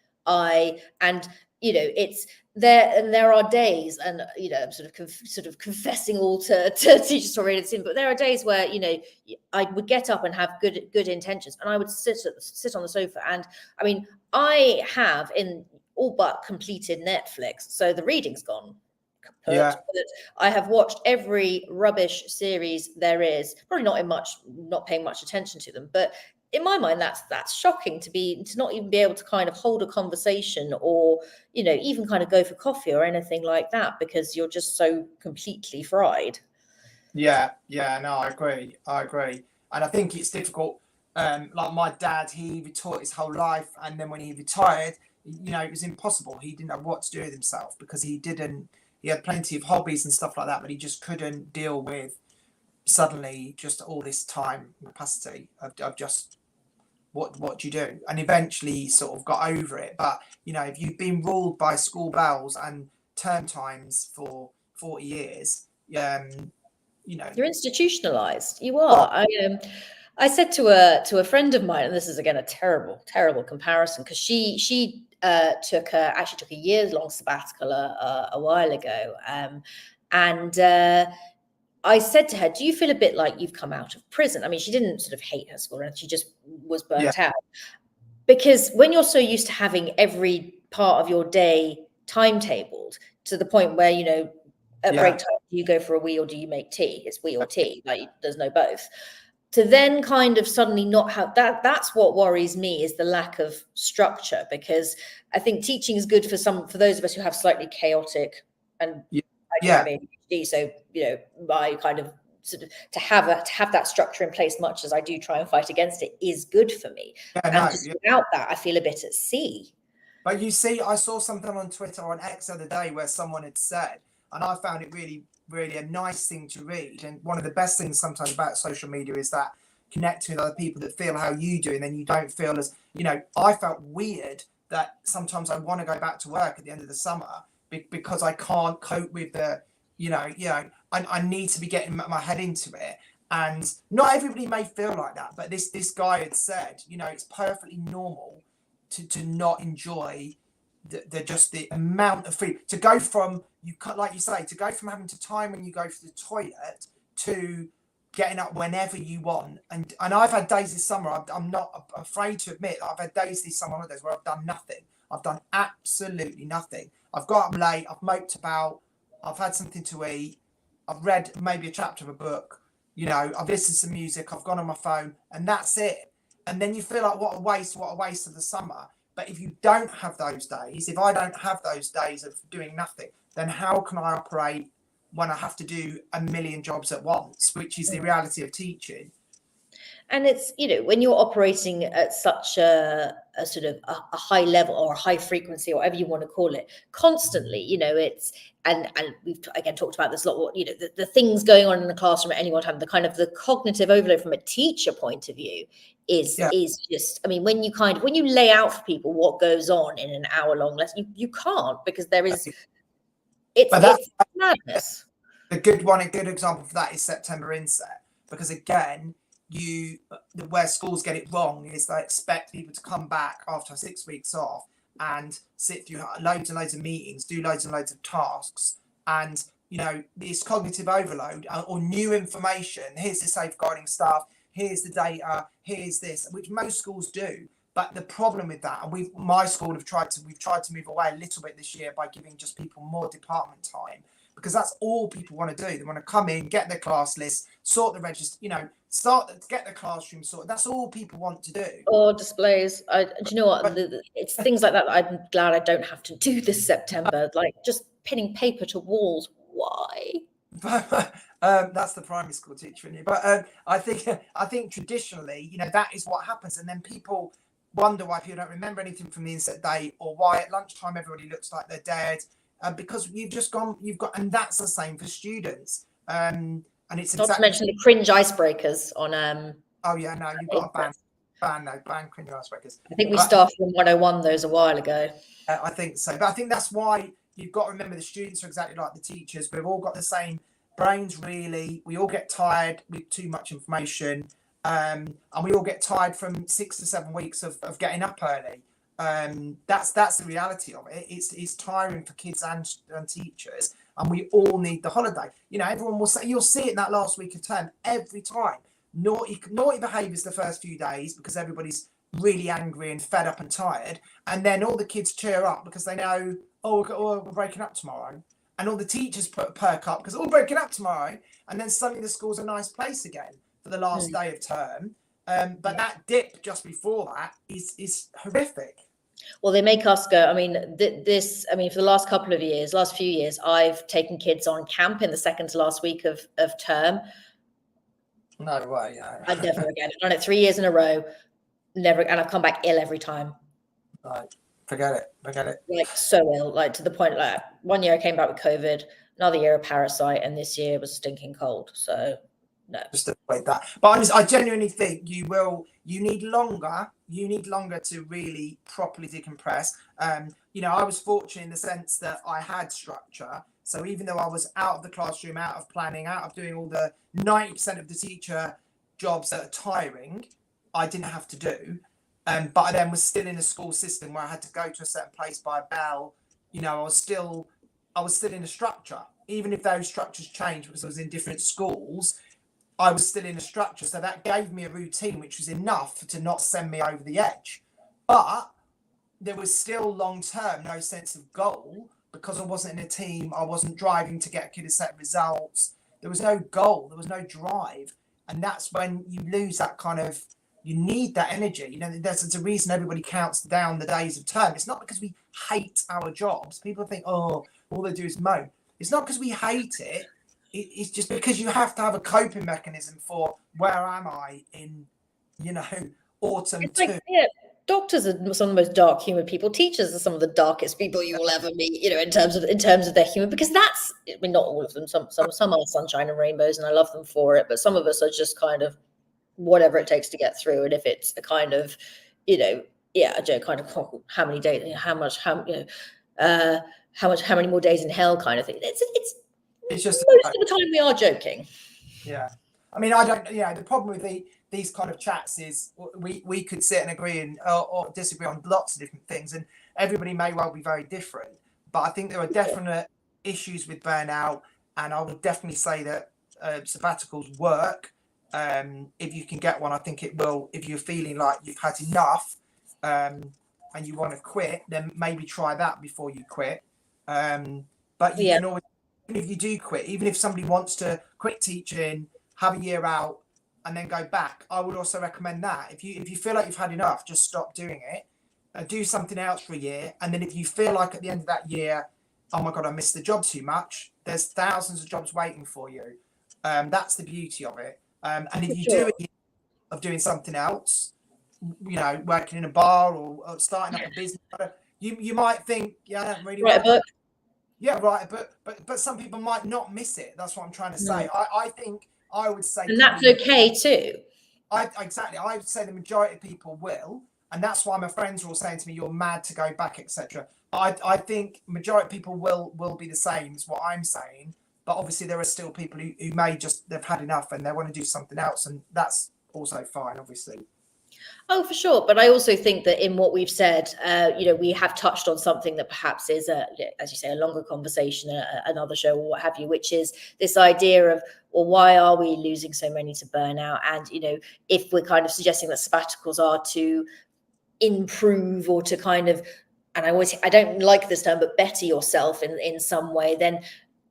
It's there, and there are days, and I'm sort of confessing all to teachers already soon, but there are days where I would get up and have good intentions, and I would sit on the sofa, and I mean, I have in all but completed Netflix, so the reading's gone. Yeah. But I have watched every rubbish series there is, probably not paying much attention to them, but in my mind, that's shocking to not even be able to kind of hold a conversation, or even kind of go for coffee or anything like that, because you're just so completely fried. Yeah, no, I agree, and I think it's difficult. Like my dad, he taught his whole life, and then when he retired, it was impossible. He didn't know what to do with himself, because he had plenty of hobbies and stuff like that, but he just couldn't deal with suddenly just all this time capacity of just what do you do? And eventually he sort of got over it. But if you've been ruled by school bells and term times for 40 years, you're institutionalized. You are. I said to a friend of mine, and this is again a terrible comparison, because she took a year-long sabbatical a while ago, and I said to her, do you feel a bit like you've come out of prison? I mean, she didn't sort of hate her school, and she just was burnt out. Because when you're so used to having every part of your day timetabled to the point where, you know, at break time, do you go for a wee or do you make tea? It's wee or tea, like there's no both. To then kind of suddenly not have that, that's what worries me, is the lack of structure, because I think teaching is good for those of us who have slightly chaotic, and I don't have ADHD, so, you know, my kind of sort of to have that structure in place, much as I do try and fight against it, is good for me. Without that, I feel a bit at sea. But you see, I saw something on Twitter, on X, the other day where someone had said, and I found it really, really a nice thing to read. And one of the best things sometimes about social media is that connecting with other people that feel how you do, and then you don't feel as, you know, I felt weird that sometimes I want to go back to work at the end of the summer because I can't cope with the, I need to be getting my head into it. And not everybody may feel like that, but this guy had said, you know, it's perfectly normal to not enjoy the amount of food, to go from, like you say, to go from having to time when you go to the toilet to getting up whenever you want. And I've had days this summer, I'm not afraid to admit, I've had days this summer holidays where I've done nothing. I've done absolutely nothing. I've got up late, I've moped about, I've had something to eat, I've read maybe a chapter of a book, you know, I've listened to some music, I've gone on my phone, and that's it. And then you feel like, what a waste of the summer. But if you don't have those days, if I don't have those days of doing nothing, then how can I operate when I have to do a million jobs at once, which is the reality of teaching? And it's, you know, when you're operating at such a sort of a high level or a high frequency, or whatever you want to call it, constantly, you know, it's, and we've again talked about this a lot, you know, the things going on in the classroom at any one time, the kind of the cognitive overload from a teacher point of view is just, I mean, when you lay out for people what goes on in an hour-long lesson, you can't, because there is, it's madness. A good example for that is September Inset, because again, where schools get it wrong is they expect people to come back after 6 weeks off and sit through loads and loads of meetings, do loads and loads of tasks, and, you know, this cognitive overload or new information. Here's the safeguarding stuff, here's the data, here's this, which most schools do. But the problem with that, and my school we've tried to move away a little bit this year by giving just people more department time, because that's all people want to do. They want to come in, get their class list, sort the register, you know, get the classroom sorted. That's all people want to do. Or displays. Do you know what? It's things like that I'm glad I don't have to do this September. Like just pinning paper to walls. Why? That's the primary school teacher in you. But I think traditionally, you know, that is what happens, and then people wonder why people don't remember anything from the inset day, or why at lunchtime everybody looks like they're dead. Because and that's the same for students. And it's not to mention the cringe icebreakers on. Oh yeah, no, you've got to ban cringe icebreakers. I think we started from 101 those a while ago. I think so, but I think that's why you've got to remember the students are exactly like the teachers. We've all got the same brains, really. We all get tired with too much information, and we all get tired from 6 to 7 weeks of getting up early. That's the reality of it. It's tiring for kids and teachers, and we all need the holiday. You know, everyone will say, you'll see it in that last week of term every time. Naughty behaviours the first few days because everybody's really angry and fed up and tired, and then all the kids cheer up because they know, we're breaking up tomorrow, and all the teachers perk up because we're breaking up tomorrow, and then suddenly the school's a nice place again for the last day of term. But that dip just before that is horrific. Well, they make us go. I mean, for the last few years, I've taken kids on camp in the second to last week of term. No way. Yeah. I've never again. I've done it 3 years in a row. Never, and I've come back ill every time. Right. Forget it. Like so ill, like to the point, like 1 year I came back with COVID, another year a parasite, and this year was stinking cold. So no. Just avoid that. But I genuinely think you need longer to really properly decompress. You know, I was fortunate in the sense that I had structure. So even though I was out of the classroom, out of planning, out of doing all the 90% of the teacher jobs that are tiring, I didn't have to do. But I then was still in a school system where I had to go to a certain place by a bell. You know, I was still in a structure, even if those structures changed because I was in different schools. I was still in a structure, so that gave me a routine, which was enough to not send me over the edge. but there was still long term no sense of goal because I wasn't in a team. I wasn't driving to get a set of results. There was no goal. There was no drive, and that's when you lose that kind of. You need that energy. You know, there's a reason everybody counts down the days of term. It's not because we hate our jobs. People think, oh, all they do is moan. It's not because we hate it. It's just because you have to have a coping mechanism for where am I in, you know, autumn It's two. like, yeah, doctors are some of the most dark human people. Teachers are some of the darkest people you will ever meet, you know, in terms of their humor, because that's, I mean, not all of them. Some are sunshine and rainbows, and I love them for it. But some of us are just kind of whatever it takes to get through. And if it's a kind of, you know, yeah, kind of how many days, how many more days in hell kind of thing. It's just most of the time we are joking. Yeah. I mean, I don't, yeah, the problem with these kind of chats is we could sit and agree and or disagree on lots of different things, and everybody may well be very different. But I think there are definite issues with burnout, and I would definitely say that sabbaticals work. If you can get one, I think it will. If you're feeling like you've had enough and you want to quit, then maybe try that before you quit. But you can always, even if you do quit, even if somebody wants to quit teaching, have a year out, and then go back, I would also recommend that. If you feel like you've had enough, just stop doing it. Do something else for a year, and then if you feel like at the end of that year, oh my God, I missed the job too much, there's thousands of jobs waiting for you. That's the beauty of it. And if you do a year of doing something else, you know, working in a bar or starting up a business, you might think, yeah, I don't really write a book. Yeah, right. But some people might not miss it. That's what I'm trying to say. I think I would say, and that's okay too. Exactly. I would say the majority of people will, and that's why my friends are all saying to me, "You're mad to go back," etc. I think majority of people will be the same as what I'm saying. But obviously, there are still people who may just they've had enough and they want to do something else, and that's also fine, obviously. Oh, for sure. But I also think that in what we've said, you know, we have touched on something that perhaps is, as you say, a longer conversation, another show or what have you, which is this idea of, well, why are we losing so many to burnout? And, you know, if we're kind of suggesting that sabbaticals are to improve or to kind of, and I don't like this term, but better yourself in some way, then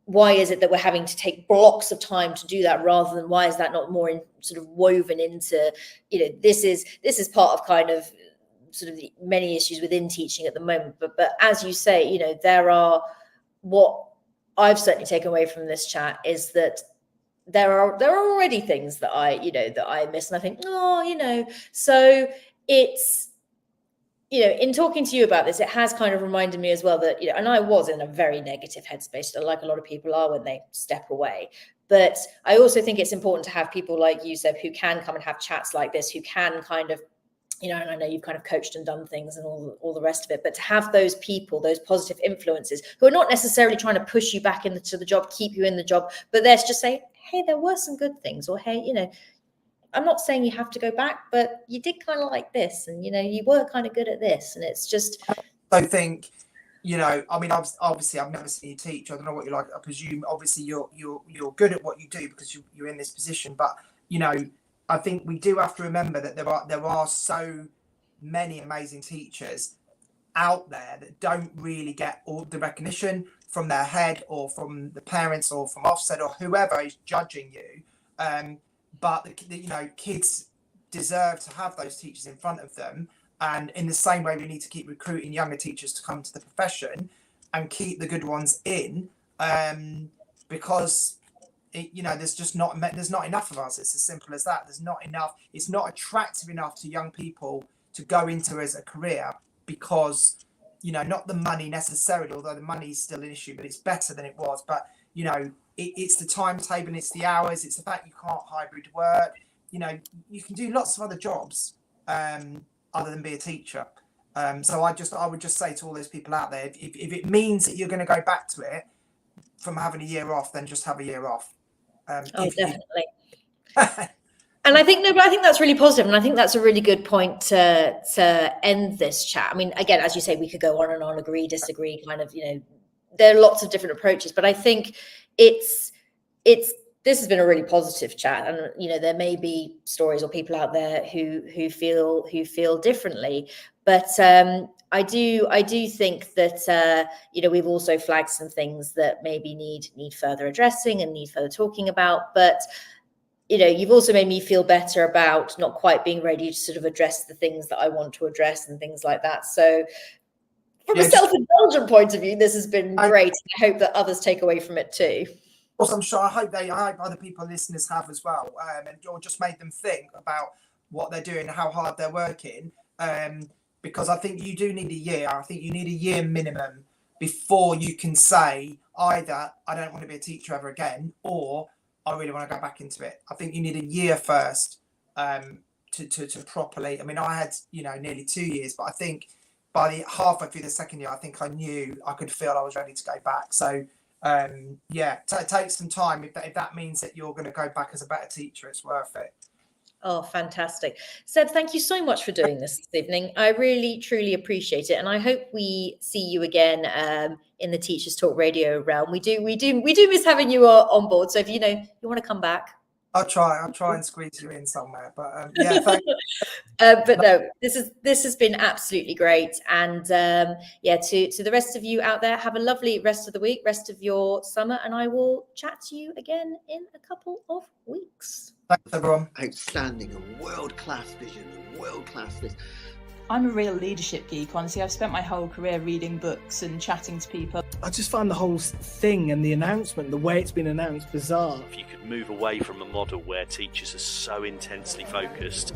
why is it that we're having to take blocks of time to do that, rather than why is that not more sort of woven into, you know, this is part of kind of sort of the many issues within teaching at the moment. But as you say, you know, there are, what I've certainly taken away from this chat is that there are already things that I miss, and I think, oh, you know, so it's, you know, in talking to you about this, it has kind of reminded me as well that, you know, and I was in a very negative headspace, like a lot of people are when they step away. But I also think it's important to have people like you, Seb, who can come and have chats like this, who can kind of, you know, and I know you've kind of coached and done things and all the rest of it, but to have those people, those positive influences who are not necessarily trying to push you back into the job, keep you in the job, but they're just saying, hey, there were some good things, or hey, you know, I'm not saying you have to go back, but you did kind of like this, and, you know, you were kind of good at this, and it's just. I think, you know, I mean, obviously, I've never seen you teach. I don't know what you're like. I presume, obviously, you're good at what you do because you're in this position. But, you know, I think we do have to remember that there are so many amazing teachers out there that don't really get all the recognition from their head or from the parents or from Ofsted or whoever is judging you. But you know, kids deserve to have those teachers in front of them, and in the same way, we need to keep recruiting younger teachers to come to the profession and keep the good ones in, because you know, there's not enough of us. It's as simple as that. There's not enough. It's not attractive enough to young people to go into as a career because, you know, not the money necessarily, although the money is still an issue, but it's better than it was. But, you know, it's the timetable, it's the hours, it's the fact you can't hybrid work. You know, you can do lots of other jobs other than be a teacher. So I would just say to all those people out there, if it means that you're going to go back to it from having a year off, then just have a year off. Definitely. And I think that's really positive, and I think that's a really good point to end this chat. I mean, again, as you say, we could go on and on, agree, disagree, kind of, you know, there are lots of different approaches, but I think it's this has been a really positive chat, and you know there may be stories or people out there who feel differently, but I do think that you know we've also flagged some things that maybe need further addressing and need further talking about, but you know you've also made me feel better about not quite being ready to sort of address the things that I want to address and things like that. So from a self-indulgent point of view, this has been great. I hope that others take away from it too. Also, I'm sure I hope other people, listeners, have as well, or just made them think about what they're doing, how hard they're working. Because I think you do need a year. I think you need a year minimum before you can say either I don't want to be a teacher ever again, or I really want to go back into it. I think you need a year first to properly. I mean, I had nearly 2 years, but I think by the halfway through the second year, I think I knew I could feel I was ready to go back. So. Take some time. If that means that you're going to go back as a better teacher, it's worth it. Oh, fantastic. Seb, thank you so much for doing this evening. I really, truly appreciate it. And I hope we see you again in the Teachers Talk Radio realm. We do miss having you on board. So if you want to come back. I'll try and squeeze you in somewhere. But yeah, thank you. But no, this has been absolutely great. And to the rest of you out there, have a lovely rest of the week, rest of your summer, and I will chat to you again in a couple of weeks. Thanks, everyone. Outstanding and world-class vision and world-class this. I'm a real leadership geek, honestly. I've spent my whole career reading books and chatting to people. I just find the whole thing and the announcement, the way it's been announced, bizarre. If you could move away from a model where teachers are so intensely focused.